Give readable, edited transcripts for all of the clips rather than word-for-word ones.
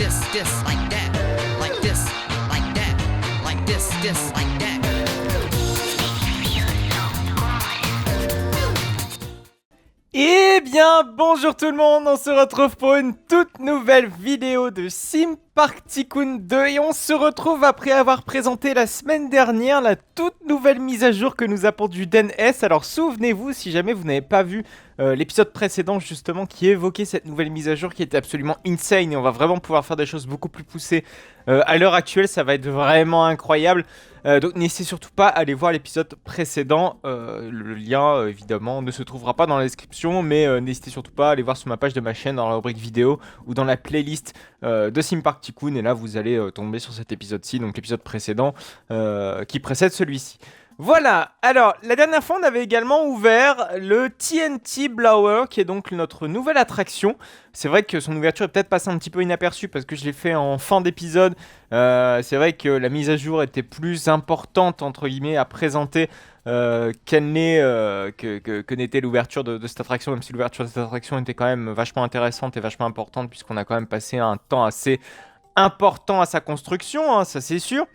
like that, like this, like that, like this, like that. Eh bien, bonjour tout le monde, on se retrouve pour une toute nouvelle vidéo de Sim Park Tycoon 2 et on se retrouve après avoir présenté la semaine dernière la toute nouvelle mise à jour que nous apporte du DNS. Alors souvenez-vous, si jamais vous n'avez pas vu l'épisode précédent justement qui évoquait cette nouvelle mise à jour qui était absolument insane et on va vraiment pouvoir faire des choses beaucoup plus poussées à l'heure actuelle, ça va être vraiment incroyable. Donc n'hésitez surtout pas à aller voir l'épisode précédent, le lien évidemment ne se trouvera pas dans la description, mais n'hésitez surtout pas à aller voir sur ma page de ma chaîne dans la rubrique vidéo ou dans la playlist de Sim Park Tycoon et là vous allez tomber sur cet épisode-ci, donc l'épisode précédent qui précède celui-ci. Voilà, alors la dernière fois on avait également ouvert le TNT Blower qui est donc notre nouvelle attraction. C'est vrai que son ouverture est peut-être passée un petit peu inaperçue parce que je l'ai fait en fin d'épisode. C'est vrai que la mise à jour était plus importante entre guillemets à présenter que n'était l'ouverture de cette attraction, même si l'ouverture de cette attraction était quand même vachement intéressante et vachement importante puisqu'on a quand même passé un temps assez important à sa construction, hein, ça c'est sûr.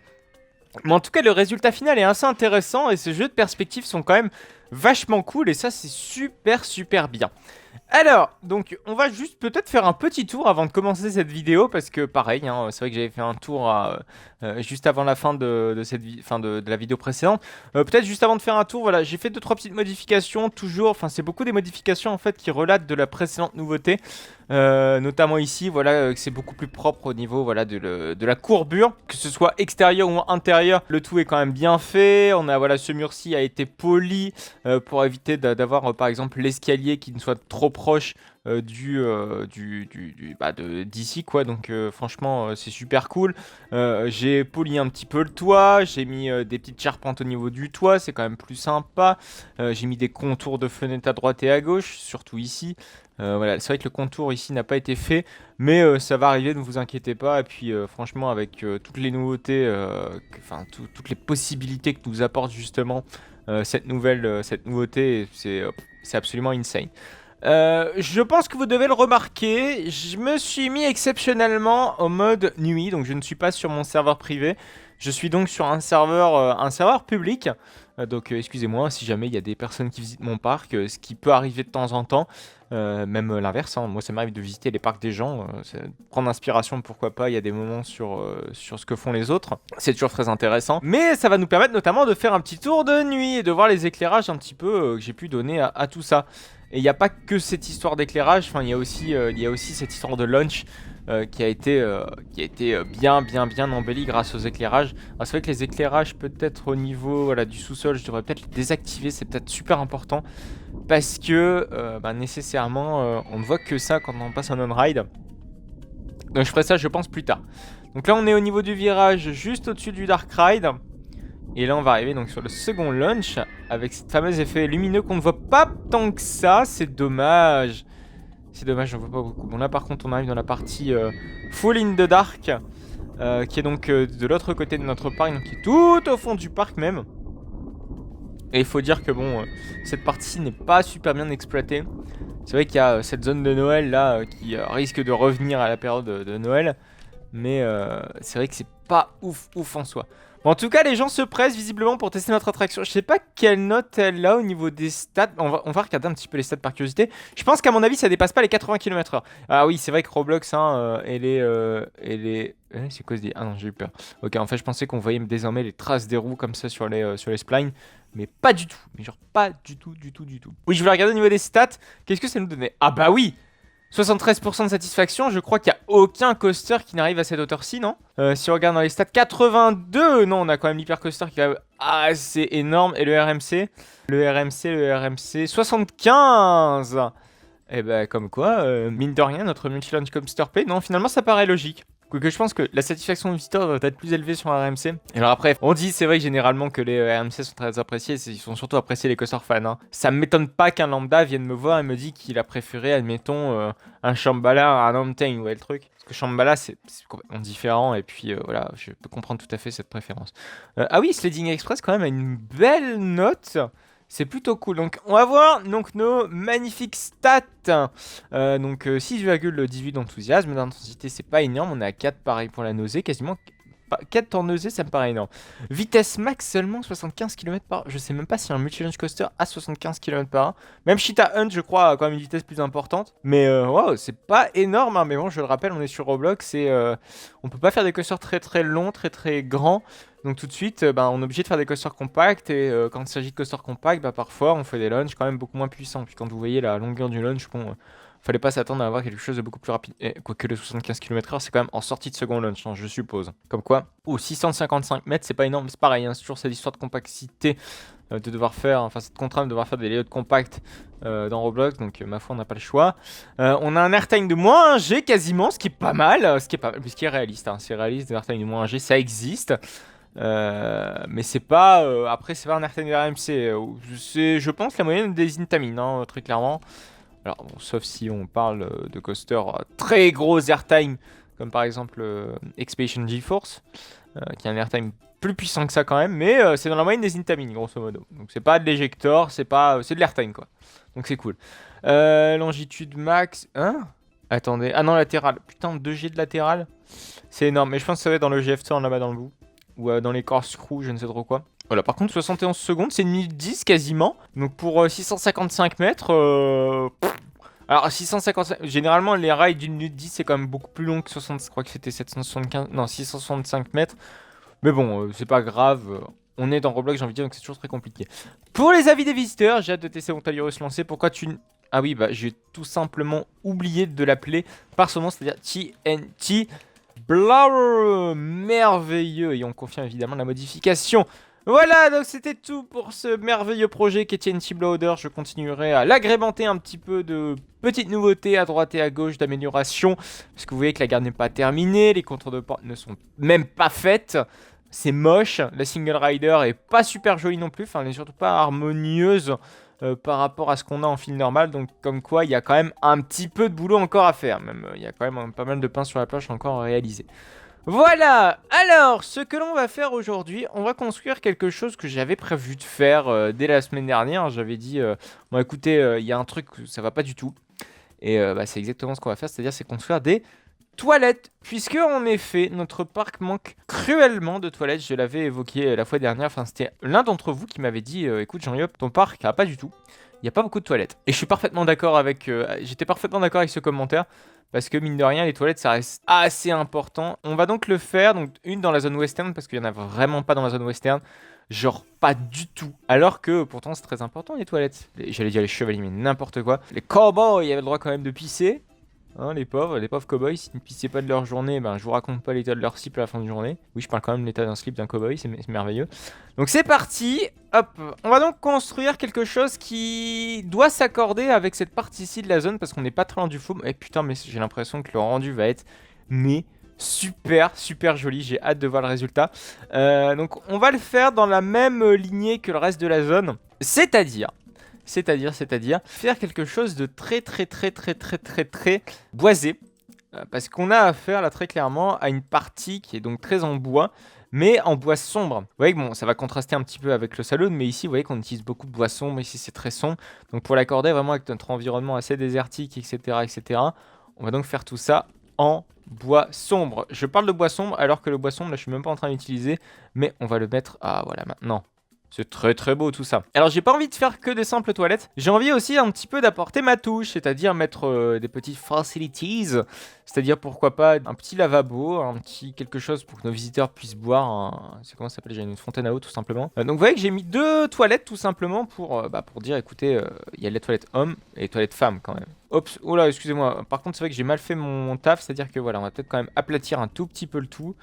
Mais en tout cas, le résultat final est assez intéressant et ces jeux de perspective sont quand même vachement cool et ça, c'est super bien. Alors, donc, on va juste peut-être faire un petit tour avant de commencer cette vidéo parce que pareil, hein, c'est vrai que j'avais fait un tour juste avant la fin de la vidéo précédente. Peut-être juste avant de faire un tour, voilà, j'ai fait 2-3 petites modifications, toujours, enfin c'est beaucoup des modifications en fait qui relatent de la précédente nouveauté. Notamment ici, voilà, que c'est beaucoup plus propre au niveau voilà, de la courbure, que ce soit extérieur ou intérieur, le tout est quand même bien fait. On a voilà, ce mur-ci a été poli pour éviter d'avoir par exemple l'escalier qui ne soit trop proche d'ici quoi, donc franchement c'est super cool. J'ai poli un petit peu le toit, j'ai mis des petites charpentes au niveau du toit, c'est quand même plus sympa. J'ai mis des contours de fenêtres à droite et à gauche, surtout ici. Voilà, c'est vrai que le contour ici n'a pas été fait, mais ça va arriver, ne vous inquiétez pas. Et puis franchement, avec toutes les nouveautés, toutes les possibilités que nous apporte justement cette nouveauté, c'est absolument insane. Je pense que vous devez le remarquer, je me suis mis exceptionnellement en mode nuit, donc je ne suis pas sur mon serveur privé. Je suis donc sur un serveur public. Donc excusez-moi si jamais il y a des personnes qui visitent mon parc, ce qui peut arriver de temps en temps. Même l'inverse, hein. Moi ça m'arrive de visiter les parcs des gens, prendre inspiration pourquoi pas, il y a des moments sur ce que font les autres, c'est toujours très intéressant. Mais ça va nous permettre notamment de faire un petit tour de nuit et de voir les éclairages un petit peu que j'ai pu donner à tout ça. Et il n'y a pas que cette histoire d'éclairage, enfin il y a aussi cette histoire de launch qui a été bien embellie grâce aux éclairages. Alors c'est vrai que les éclairages peut-être au niveau voilà, du sous-sol, je devrais peut-être les désactiver, c'est peut-être super important. Parce que nécessairement on ne voit que ça quand on passe en on-ride. Donc je ferai ça je pense plus tard. Donc là on est au niveau du virage juste au-dessus du Dark Ride. Et là on va arriver donc sur le second launch avec ce fameux effet lumineux qu'on ne voit pas tant que ça. C'est dommage. C'est dommage, j'en vois pas beaucoup. Bon là par contre on arrive dans la partie Full in the Dark qui est donc de l'autre côté de notre parc, donc qui est tout au fond du parc même. Et il faut dire que bon, cette partie n'est pas super bien exploitée. C'est vrai qu'il y a cette zone de Noël là qui risque de revenir à la période de Noël. Mais c'est vrai que c'est pas ouf en soi. Bon, en tout cas, les gens se pressent visiblement pour tester notre attraction. Je sais pas quelle note elle a au niveau des stats. On va regarder un petit peu les stats par curiosité. Je pense qu'à mon avis, ça dépasse pas les 80 km/h. Ah oui, c'est vrai que Roblox, hein, elle est... c'est quoi ce délire? Ah non, j'ai eu peur. Ok, en fait, je pensais qu'on voyait désormais les traces des roues comme ça sur les splines. Mais pas du tout. Mais genre pas du tout. Oui, je voulais regarder au niveau des stats. Qu'est-ce que ça nous donnait? Ah bah oui, 73% de satisfaction, je crois qu'il n'y a aucun coaster qui n'arrive à cette hauteur-ci, non? Si on regarde dans les stats, 82, non, on a quand même l'hypercoaster qui est quand même assez énorme. Et le RMC, 75. Et bah comme quoi, mine de rien, notre multi-launch coaster play, non, finalement ça paraît logique. Quoique je pense que la satisfaction du visiteur doit être plus élevée sur un RMC. Et alors après, on dit c'est vrai que généralement que les RMC sont très appréciés, ils sont surtout appréciés les coaster fans. Hein. Ça m'étonne pas qu'un lambda vienne me voir et me dise qu'il a préféré, admettons, un Shambhala à un Mountain, vous voyez le truc? Parce que Shambhala c'est complètement différent et puis voilà, je peux comprendre tout à fait cette préférence. Ah oui, Sledding Express quand même a une belle note. C'est plutôt cool. Donc, on va voir donc, nos magnifiques stats. 6,18 d'enthousiasme. D'intensité, c'est pas énorme. On est à 4, pareil pour la nausée. Quasiment 4 en nausée, ça me paraît énorme. Vitesse max, seulement 75 km/h. Je sais même pas si un multi-launch coaster a 75 km/h. Même Cheetah Hunt, je crois, a quand même une vitesse plus importante. Mais wow, c'est pas énorme. Hein. Mais bon, je le rappelle, on est sur Roblox. Et on peut pas faire des coasters très très longs, très très grands. Donc tout de suite, on est obligé de faire des coasters compacts. Et quand il s'agit de coasters compacts, parfois on fait des launches quand même beaucoup moins puissants. Puis quand vous voyez la longueur du launch, bon, fallait pas s'attendre à avoir quelque chose de beaucoup plus rapide. Et quoique le 75 km/h, c'est quand même en sortie de second launch, hein, je suppose. Comme quoi, 655 mètres, c'est pas énorme, c'est pareil. Hein, c'est toujours cette histoire de compacité de devoir faire, enfin cette contrainte de devoir faire des layouts compacts dans Roblox. Donc ma foi, on n'a pas le choix. On a un airtime de moins 1 G quasiment, ce qui est pas mal, ce qui est réaliste. Hein, c'est réaliste, des airtime de moins 1 G, ça existe. Mais c'est pas après c'est pas un airtime de RMC, c'est je pense la moyenne des Intamin, hein, très clairement. Alors bon, sauf si on parle de coasters très gros airtime comme par exemple Expedition GeForce qui a un airtime plus puissant que ça quand même, mais c'est dans la moyenne des Intamin grosso modo. Donc c'est pas de l'éjector, c'est de l'airtime quoi. Donc c'est cool. Longitude max, hein? Attendez, ah non latéral, putain 2G de latéral, c'est énorme. Mais je pense que ça va être dans le GF Turn là-bas dans le bout. Ou dans les corkscrews, je ne sais trop quoi. Voilà, par contre, 71 secondes, c'est une minute 10 quasiment. Donc pour 655 mètres. Alors 655. Généralement, les rails d'une minute 10, c'est quand même beaucoup plus long que 60. Je crois que c'était 775. Non, 665 mètres. Mais bon, c'est pas grave. On est dans Roblox, j'ai envie de dire, donc c'est toujours très compliqué. Pour les avis des visiteurs, j'ai hâte de tester mon Taliro se lancer. Pourquoi tu. Ah oui, j'ai tout simplement oublié de l'appeler par son nom, c'est-à-dire TNT. Blower, merveilleux, et on confirme évidemment la modification. Voilà, donc c'était tout pour ce merveilleux projet qui est TNT Blower. Je continuerai à l'agrémenter un petit peu de petites nouveautés à droite et à gauche d'amélioration. Parce que vous voyez que la gare n'est pas terminée, les contours de porte ne sont même pas faites. C'est moche, la single rider est pas super jolie non plus, enfin elle est surtout pas harmonieuse par rapport à ce qu'on a en fil normal, donc comme quoi il y a quand même un petit peu de boulot encore à faire, même il y a quand même pas mal de pain sur la planche encore à réaliser. Voilà, alors ce que l'on va faire aujourd'hui, on va construire quelque chose que j'avais prévu de faire dès la semaine dernière. J'avais dit, bon écoutez, il y a un truc, ça va pas du tout, et c'est exactement ce qu'on va faire, c'est construire des toilettes, puisque en effet notre parc manque cruellement de toilettes. Je l'avais évoqué la fois dernière, enfin c'était l'un d'entre vous qui m'avait dit écoute Jean-Yop, ton parc a pas du tout, il n'y a pas beaucoup de toilettes. Et je suis parfaitement d'accord avec j'étais parfaitement d'accord avec ce commentaire, parce que mine de rien les toilettes ça reste assez important. On va donc le faire, donc une dans la zone western, parce qu'il n'y en a vraiment pas dans la zone western, genre pas du tout, alors que pourtant c'est très important les toilettes. J'allais dire les chevaliers mais n'importe quoi. Les cowboys avaient le droit quand même de pisser. Hein, les pauvres cowboys, s'ils ne pissaient pas de leur journée, je vous raconte pas l'état de leur slip à la fin de journée. Oui, je parle quand même de l'état d'un slip d'un cowboy, c'est merveilleux. Donc c'est parti, hop, on va donc construire quelque chose qui doit s'accorder avec cette partie-ci de la zone, parce qu'on n'est pas très loin du foam. Et putain, mais j'ai l'impression que le rendu va être, super joli, j'ai hâte de voir le résultat. Donc on va le faire dans la même lignée que le reste de la zone, c'est-à-dire faire quelque chose de très boisé, parce qu'on a affaire là très clairement à une partie qui est donc très en bois, mais en bois sombre. Vous voyez que bon, ça va contraster un petit peu avec le saloon, mais ici vous voyez qu'on utilise beaucoup de bois sombre, ici c'est très sombre, donc pour l'accorder vraiment avec notre environnement assez désertique, etc., on va donc faire tout ça en bois sombre. Je parle de bois sombre alors que le bois sombre là je suis même pas en train d'utiliser, mais on va le mettre, voilà maintenant. C'est très beau tout ça. Alors j'ai pas envie de faire que des simples toilettes. J'ai envie aussi un petit peu d'apporter ma touche, c'est-à-dire mettre des petites facilities. C'est-à-dire pourquoi pas un petit lavabo, un petit quelque chose pour que nos visiteurs puissent boire. C'est comment ça s'appelle? J'ai une fontaine à eau tout simplement. Donc vous voyez que j'ai mis 2 toilettes tout simplement pour dire écoutez, il y a les toilettes hommes et les toilettes femmes quand même. Oups, oh là, excusez-moi. Par contre c'est vrai que j'ai mal fait mon taf, c'est-à-dire que voilà, on va peut-être quand même aplatir un tout petit peu le tout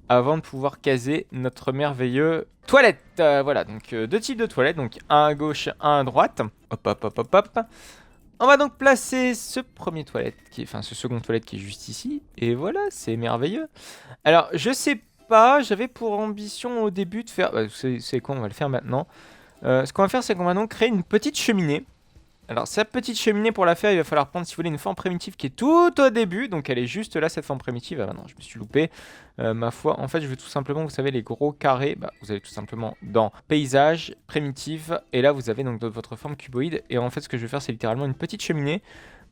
avant de pouvoir caser notre merveilleux toilette. Voilà, donc 2 types de toilettes, donc un à gauche, un à droite. Hop. On va donc placer ce premier toilette, ce second toilette qui est juste ici. Et voilà, c'est merveilleux. Alors, je sais pas, j'avais pour ambition au début de faire... c'est quoi, on va le faire maintenant. Ce qu'on va faire, c'est qu'on va donc créer une petite cheminée. Alors, sa petite cheminée, pour la faire, il va falloir prendre, si vous voulez, une forme primitive qui est tout au début. Donc, elle est juste là, cette forme primitive. Ah bah non, je me suis loupé. Ma foi, en fait, je veux tout simplement, vous savez, les gros carrés. Bah, vous allez tout simplement dans paysage, primitive. Et là, vous avez donc votre forme cuboïde. Et en fait, ce que je vais faire, c'est littéralement une petite cheminée.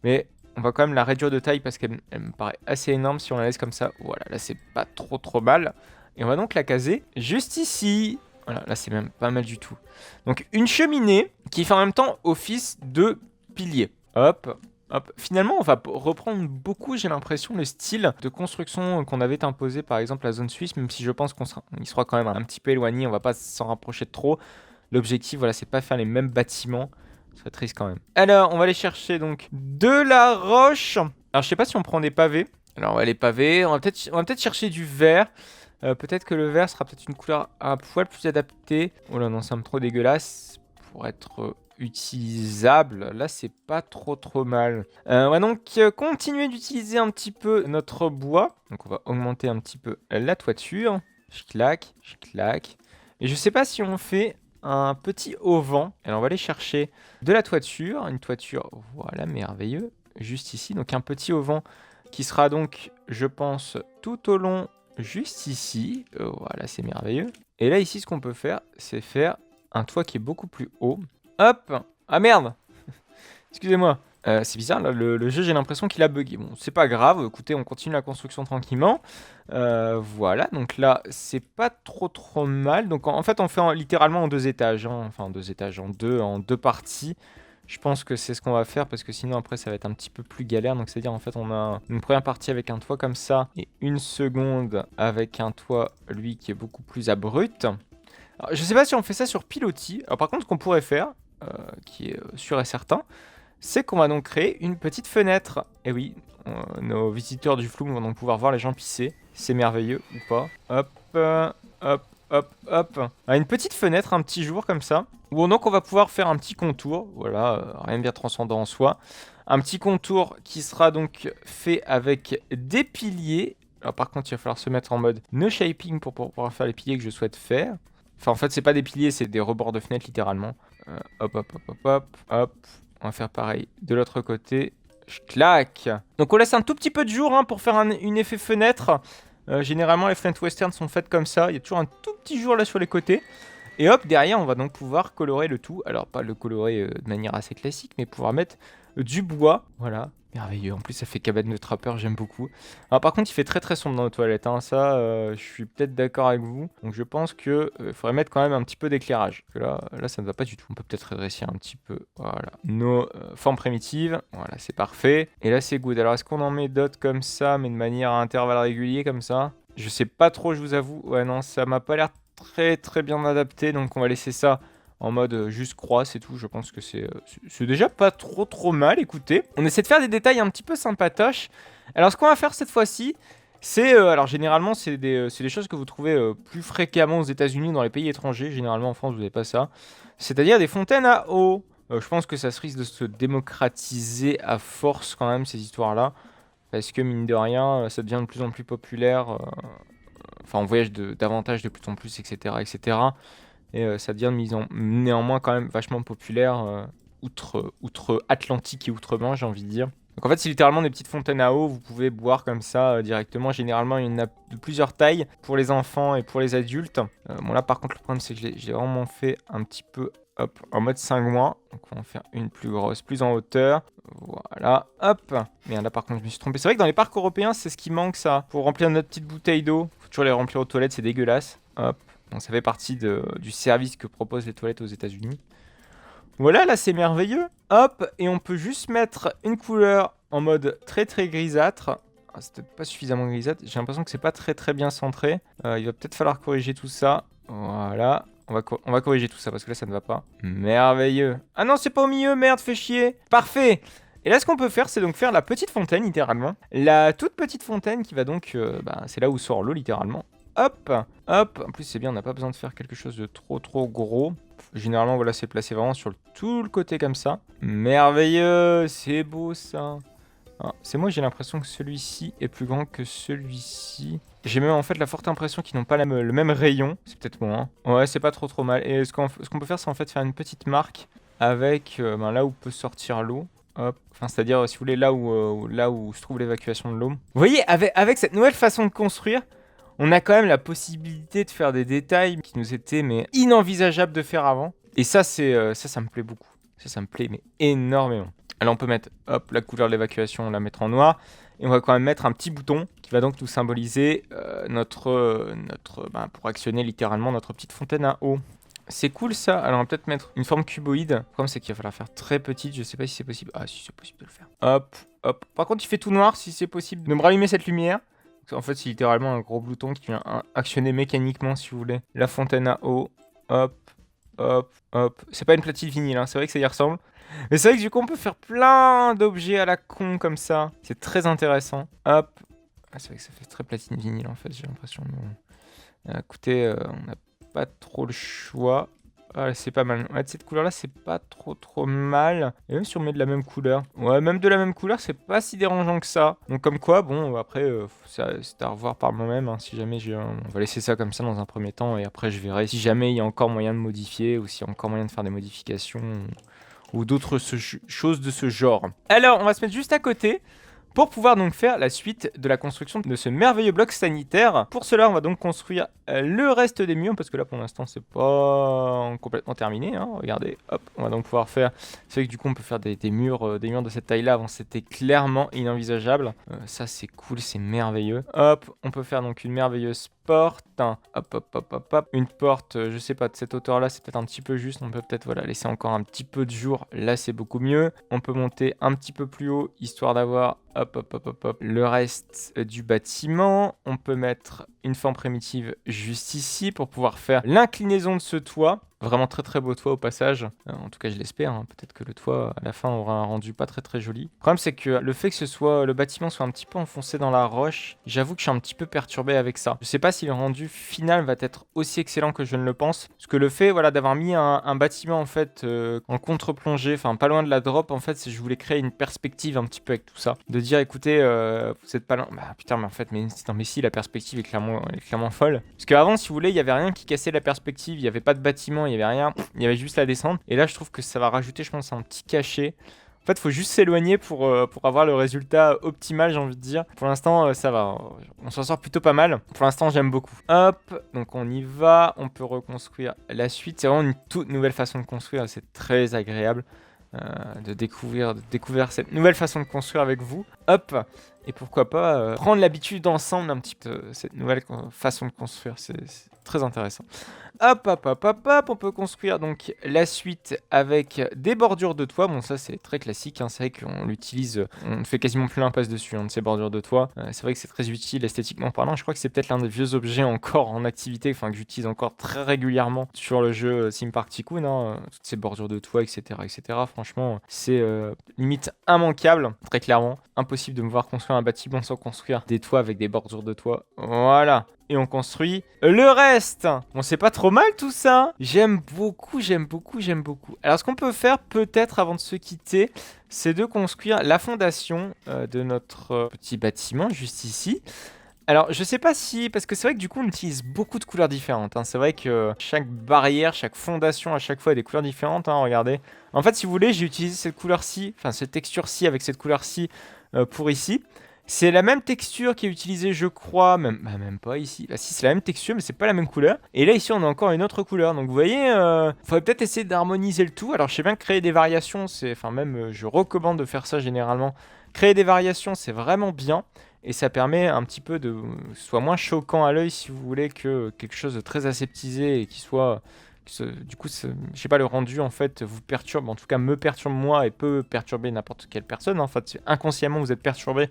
Mais on va quand même la réduire de taille parce qu'elle me paraît assez énorme si on la laisse comme ça. Voilà, là, c'est pas trop mal. Et on va donc la caser juste ici. Voilà, là c'est même pas mal du tout. Donc une cheminée qui fait en même temps office de pilier. Hop, hop. Finalement, on va reprendre beaucoup, j'ai l'impression, le style de construction qu'on avait imposé par exemple à la zone suisse, même si je pense qu'il sera quand même un petit peu éloigné, on va pas s'en rapprocher de trop. L'objectif, voilà, c'est pas faire les mêmes bâtiments. Ce serait triste quand même. Alors, on va aller chercher donc de la roche. Alors, je sais pas si on prend des pavés. Alors, on va les pavés. On va peut-être chercher du verre. Peut-être que le vert sera peut-être une couleur un poil plus adaptée. Oh là non, c'est un peu trop dégueulasse pour être utilisable. Là, c'est pas trop mal. On va donc continuer d'utiliser un petit peu notre bois. Donc on va augmenter un petit peu la toiture. Je claque. Et je sais pas si on fait un petit auvent. Alors on va aller chercher de la toiture. Une toiture, voilà, merveilleux. Juste ici. Donc un petit auvent qui sera donc, je pense, tout au long juste ici. Voilà, c'est merveilleux. Et là, ici, ce qu'on peut faire, c'est faire un toit qui est beaucoup plus haut. Hop! Ah merde! Excusez-moi. C'est bizarre, là, le jeu, j'ai l'impression qu'il a bugué. Bon, c'est pas grave. Écoutez, on continue la construction tranquillement. Voilà, donc là, c'est pas trop mal. Donc, en fait, on fait littéralement en 2 étages. Hein. Enfin, en 2 étages, en deux parties. Je pense que c'est ce qu'on va faire parce que sinon après ça va être un petit peu plus galère. Donc c'est-à-dire en fait on a une première partie avec un toit comme ça et une seconde avec un toit lui qui est beaucoup plus abrupt. Alors, je sais pas si on fait ça sur pilotis. Alors par contre ce qu'on pourrait faire, qui est sûr et certain, c'est qu'on va donc créer une petite fenêtre. Et oui, nos visiteurs du flou vont donc pouvoir voir les gens pisser. C'est merveilleux ou pas. Hop, hop. Une petite fenêtre, un petit jour comme ça. Où donc on va pouvoir faire un petit contour. Voilà, rien de bien transcendant en soi. Un petit contour qui sera donc fait avec des piliers. Alors par contre, il va falloir se mettre en mode no shaping pour pouvoir faire les piliers que je souhaite faire. Enfin, en fait, c'est pas des piliers, c'est des rebords de fenêtre littéralement. Hop. On va faire pareil de l'autre côté. Je claque. Donc on laisse un tout petit peu de jour pour faire une effet fenêtre. Généralement, les fenêtres western sont faites comme ça. Il y a toujours un tout petit jour là sur les côtés. Et hop, derrière, on va donc pouvoir colorer le tout. Alors, pas le colorer de manière assez classique, mais pouvoir mettre du bois. Voilà, merveilleux. En plus, ça fait cabane de trappeur, j'aime beaucoup. Alors, par contre, il fait très sombre dans nos toilettes. Hein. Ça, je suis peut-être d'accord avec vous. Donc, je pense qu'il faudrait mettre quand même un petit peu d'éclairage. Là, ça ne va pas du tout. On peut peut-être rétrécir un petit peu. Voilà, nos formes primitives. Voilà, c'est parfait. Et là, c'est good. Alors, est-ce qu'on en met d'autres comme ça, mais de manière à intervalles réguliers comme ça? Je sais pas trop, je vous avoue. Ouais, non, ça m'a pas l'air très bien adapté, donc on va laisser ça en mode juste croix, c'est tout. Je pense que c'est déjà pas trop mal. Écoutez, on essaie de faire des détails un petit peu sympatoches. Alors ce qu'on va faire cette fois-ci, c'est alors généralement c'est des choses que vous trouvez plus fréquemment aux États-Unis, dans les pays étrangers. Généralement en France vous n'avez pas ça, c'est-à-dire des fontaines à eau. Je pense que ça se risque de se démocratiser à force quand même, ces histoires là, parce que mine de rien ça devient de plus en plus populaire. Enfin, on voyage davantage de plus en plus, etc. Et ça devient néanmoins quand même vachement populaire outre-Atlantique et outre-Manche, j'ai envie de dire. Donc en fait, c'est littéralement des petites fontaines à eau, vous pouvez boire comme ça directement. Généralement, il y en a de plusieurs tailles pour les enfants et pour les adultes. Bon là, par contre, le problème, c'est que j'ai vraiment fait un petit peu en mode 5 mois. Donc on va en faire une plus grosse, plus en hauteur. Voilà, hop. Mais là par contre je me suis trompé. C'est vrai que dans les parcs européens c'est ce qui manque ça. Pour remplir notre petite bouteille d'eau, faut toujours les remplir aux toilettes, c'est dégueulasse. Hop. Donc ça fait partie du service que proposent les toilettes aux États-Unis. Voilà, là c'est merveilleux. Hop, et on peut juste mettre une couleur en mode très grisâtre. Ah, c'est peut-être pas suffisamment grisâtre. J'ai l'impression que c'est pas très bien centré. Il va peut-être falloir corriger tout ça. Voilà. On va corriger tout ça parce que là ça ne va pas. Merveilleux. Ah non, c'est pas au milieu, merde, fais chier. Parfait. Et là ce qu'on peut faire, c'est donc faire la petite fontaine littéralement. La toute petite fontaine qui va donc, c'est là où sort l'eau littéralement. Hop. En plus c'est bien, on n'a pas besoin de faire quelque chose de trop gros. Généralement voilà, c'est placé vraiment sur tout le côté comme ça. Merveilleux, c'est beau ça. Ah, c'est moi, j'ai l'impression que celui-ci est plus grand que celui-ci. J'ai même en fait la forte impression qu'ils n'ont pas le même rayon. C'est peut-être moi. Hein. Ouais, c'est pas trop mal. Et ce qu'on peut faire, c'est en fait faire une petite marque avec là où peut sortir l'eau. Hop. Enfin, c'est-à-dire, si vous voulez, là où se trouve l'évacuation de l'eau. Vous voyez, avec cette nouvelle façon de construire, on a quand même la possibilité de faire des détails qui nous étaient mais inenvisageables de faire avant. Et ça, ça me plaît beaucoup. Ça me plaît mais énormément. Alors, on peut mettre, hop, la couleur de l'évacuation, on la mettre en noir. Et on va quand même mettre un petit bouton qui va donc nous symboliser pour actionner littéralement notre petite fontaine à eau. C'est cool ça. Alors on va peut-être mettre une forme cuboïde. Le problème c'est qu'il va falloir faire très petite. Je sais pas si c'est possible. Ah si c'est possible de le faire. Hop, hop. Par contre il fait tout noir si c'est possible de me rallumer cette lumière. En fait c'est littéralement un gros bouton qui vient actionner mécaniquement si vous voulez. La fontaine à eau. Hop, hop, hop. C'est pas une platine vinyle, hein. C'est vrai que ça y ressemble. Mais c'est vrai que du coup on peut faire plein d'objets à la con comme ça. C'est très intéressant. Hop. Ah, c'est vrai que ça fait très platine vinyle en fait j'ai l'impression. Écoutez, on a pas trop le choix. Ah, c'est pas mal. Ouais, de cette couleur là c'est pas trop mal. Et même si on met de la même couleur. Ouais, même de la même couleur c'est pas si dérangeant que ça. Donc comme quoi, bon après c'est à revoir par moi-même hein, si jamais on va laisser ça comme ça dans un premier temps. Et après je verrai si jamais il y a encore moyen de modifier. Ou s'il y a encore moyen de faire des modifications. Ou d'autres choses de ce genre. Alors on va se mettre juste à côté. Pour pouvoir donc faire la suite de la construction de ce merveilleux bloc sanitaire. Pour cela, on va donc construire le reste des murs, parce que là pour l'instant c'est pas complètement terminé. Hein. Regardez, hop, on va donc pouvoir faire. C'est vrai que du coup on peut faire des murs de cette taille-là. Avant c'était clairement inenvisageable. Ça c'est cool, c'est merveilleux. Hop, on peut faire donc une merveilleuse porte. Hop, hop, hop, hop, hop. Une porte, je sais pas, de cette hauteur-là, c'est peut-être un petit peu juste. On peut peut-être voilà, laisser encore un petit peu de jour. Là, c'est beaucoup mieux. On peut monter un petit peu plus haut, histoire d'avoir hop, hop, hop, hop, hop, le reste du bâtiment. On peut mettre une forme primitive juste ici pour pouvoir faire l'inclinaison de ce toit. Vraiment très beau toit au passage. En tout cas, je l'espère. Hein. Peut-être que le toit, à la fin, aura un rendu pas très joli. Le problème, c'est que le fait que le bâtiment soit un petit peu enfoncé dans la roche, j'avoue que je suis un petit peu perturbé avec ça. Je sais pas si le rendu final va être aussi excellent que je ne le pense. Parce que le fait, voilà, d'avoir mis un bâtiment, en fait, en contre-plongée, enfin, pas loin de la drop, en fait, je voulais créer une perspective un petit peu avec tout ça. De dire, écoutez, vous êtes pas loin. Bah, putain, mais en fait, mais si, la perspective est clairement folle. Parce qu'avant, si vous voulez, il y avait rien qui cassait la perspective. Il y avait pas de bâtiment, il y avait rien, il y avait juste la descente. Et là, je trouve que ça va rajouter, je pense, un petit cachet. En fait, il faut juste s'éloigner pour avoir le résultat optimal, j'ai envie de dire. Pour l'instant, ça va. On s'en sort plutôt pas mal. Pour l'instant, j'aime beaucoup. Hop, donc on y va. On peut reconstruire la suite. C'est vraiment une toute nouvelle façon de construire. C'est très agréable de découvrir cette nouvelle façon de construire avec vous. Hop, et pourquoi pas prendre l'habitude ensemble un petit peu de cette nouvelle façon de construire. C'est très intéressant. Hop, hop, hop, hop, hop, on peut construire donc la suite avec des bordures de toit. Bon, ça c'est très classique, hein. C'est vrai qu'on l'utilise, on ne fait quasiment plus l'impasse dessus, hein, de ces bordures de toit. C'est vrai que c'est très utile esthétiquement parlant. Je crois que c'est peut-être l'un des vieux objets encore en activité, enfin que j'utilise encore très régulièrement sur le jeu Theme Park Tycoon, hein. Toutes ces bordures de toit, etc. Franchement, c'est limite immanquable, très clairement. Impossible de me voir construire un bâtiment sans construire des toits avec des bordures de toit. Voilà. Et on construit le reste. Bon, c'est pas trop mal tout ça. J'aime beaucoup. Alors, ce qu'on peut faire peut-être avant de se quitter, c'est de construire la fondation de notre petit bâtiment juste ici. Alors, je sais pas si... Parce que c'est vrai que du coup, on utilise beaucoup de couleurs différentes. Hein. C'est vrai que chaque barrière, chaque fondation, à chaque fois, a des couleurs différentes. Hein, regardez. En fait, si vous voulez, j'ai utilisé cette couleur-ci, enfin, cette texture-ci avec cette couleur-ci pour ici. C'est la même texture qui est utilisée, je crois, même pas ici. Ah si, c'est la même texture, mais c'est pas la même couleur. Et là, ici, on a encore une autre couleur. Donc, vous voyez, faudrait peut-être essayer d'harmoniser le tout. Alors, je sais bien que créer des variations, je recommande de faire ça généralement. Créer des variations, c'est vraiment bien. Et ça permet un petit peu de soit moins choquant à l'œil, si vous voulez, que quelque chose de très aseptisé et qui soit... Du coup, je sais pas, le rendu en fait vous perturbe, en tout cas me perturbe moi et peut perturber n'importe quelle personne. En fait, inconsciemment, vous êtes perturbé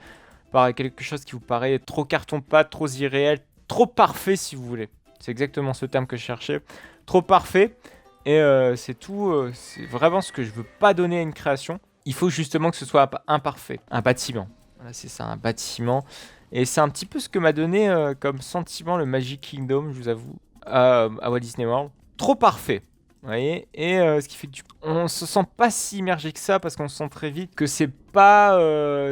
par quelque chose qui vous paraît trop carton-pâte, trop irréel, trop parfait si vous voulez. C'est exactement ce terme que je cherchais. Trop parfait. Et c'est tout, c'est vraiment ce que je veux pas donner à une création. Il faut justement que ce soit imparfait. Un bâtiment. Voilà, c'est ça, un bâtiment. Et c'est un petit peu ce que m'a donné comme sentiment le Magic Kingdom, je vous avoue, à Walt Disney World. Trop parfait. Vous voyez, et ce qui fait que on se sent pas si immergé que ça parce qu'on se sent très vite que c'est pas...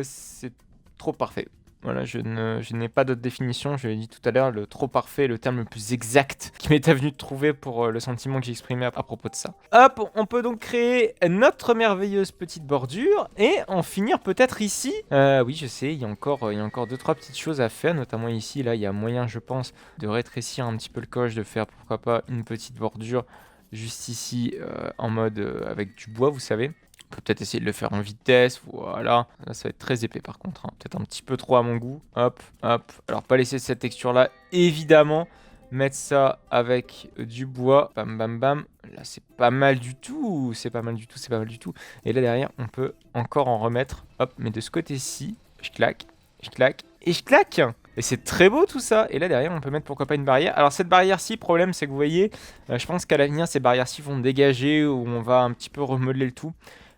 c'est trop parfait. Voilà, je n'ai pas d'autre définition. Je l'ai dit tout à l'heure, le trop parfait est le terme le plus exact qui m'est venu de trouver pour le sentiment que j'ai exprimé à propos de ça. Hop, on peut donc créer notre merveilleuse petite bordure et en finir peut-être ici. Oui, je sais, il y a encore 2-3 petites choses à faire, notamment ici. Là, il y a moyen, je pense, de rétrécir un petit peu le coche, de faire pourquoi pas une petite bordure juste ici en mode avec du bois, vous savez. On peut peut-être essayer de le faire en vitesse, voilà. Là, ça va être très épais par contre, hein. Peut-être un petit peu trop à mon goût. Hop, hop. Alors, pas laisser cette texture-là, évidemment. Mettre ça avec du bois. Bam, bam, bam. Là, c'est pas mal du tout. C'est pas mal du tout, c'est pas mal du tout. Et là, derrière, on peut encore en remettre. Hop, mais de ce côté-ci, je claque, je claque et je claque. Et c'est très beau tout ça. Et là, derrière, on peut mettre pourquoi pas une barrière. Alors, cette barrière-ci, problème, c'est que vous voyez, je pense qu'à l'avenir, ces barrières-ci vont dégager ou on va un petit peu remodeler le tout.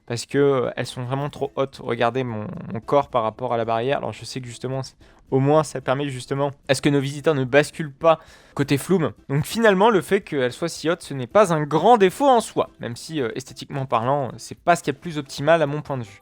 Parce que elles sont vraiment trop hautes. Regardez mon corps par rapport à la barrière. Alors je sais que justement, au moins ça permet justement à ce que nos visiteurs ne basculent pas côté flume. Donc finalement, le fait qu'elle soit si haute, ce n'est pas un grand défaut en soi. Même si esthétiquement parlant, c'est pas ce qui est le plus optimal à mon point de vue.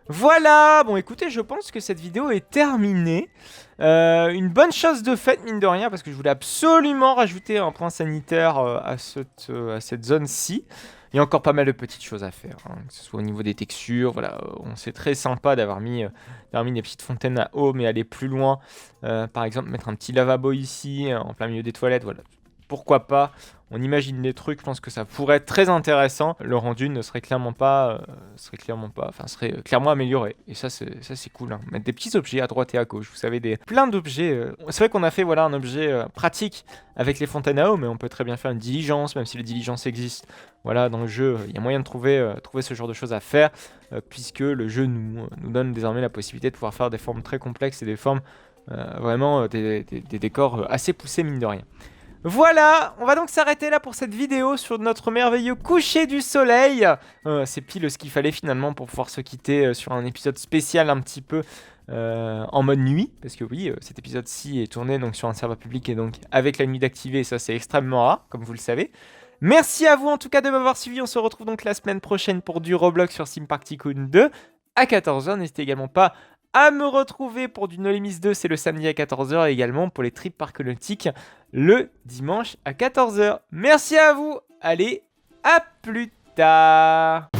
Voilà, bon écoutez, je pense que cette vidéo est terminée. Une bonne chose de faite, mine de rien, parce que je voulais absolument rajouter un point sanitaire à cette zone-ci. Il y a encore pas mal de petites choses à faire, hein, que ce soit au niveau des textures. Voilà, c'est très sympa d'avoir mis des petites fontaines à eau, mais aller plus loin. Par exemple, mettre un petit lavabo ici, en plein milieu des toilettes, voilà. Pourquoi pas? On imagine des trucs, je pense que ça pourrait être très intéressant. Le rendu ne serait clairement pas, serait clairement amélioré. Et ça c'est cool, hein. Mettre des petits objets à droite et à gauche. Vous savez, plein d'objets. C'est vrai qu'on a fait voilà un objet pratique avec les fontaines à eau, mais on peut très bien faire une diligence, même si la diligence existe. Voilà, dans le jeu, il y a moyen de trouver ce genre de choses à faire, puisque le jeu nous donne désormais la possibilité de pouvoir faire des formes très complexes et des formes vraiment des décors assez poussés, mine de rien. Voilà, on va donc s'arrêter là pour cette vidéo sur notre merveilleux coucher du soleil. C'est pile ce qu'il fallait finalement pour pouvoir se quitter sur un épisode spécial un petit peu en mode nuit. Parce que oui, cet épisode-ci est tourné donc sur un serveur public et donc avec la nuit d'activer, et ça c'est extrêmement rare, comme vous le savez. Merci à vous en tout cas de m'avoir suivi. On se retrouve donc la semaine prochaine pour du Roblox sur Sim Park Tycoon 2 à 14h. N'hésitez également pas à me retrouver pour du No Limits 2, c'est le samedi à 14h, et également pour les trips parcs nautiques le dimanche à 14h. Merci à vous, allez, à plus tard.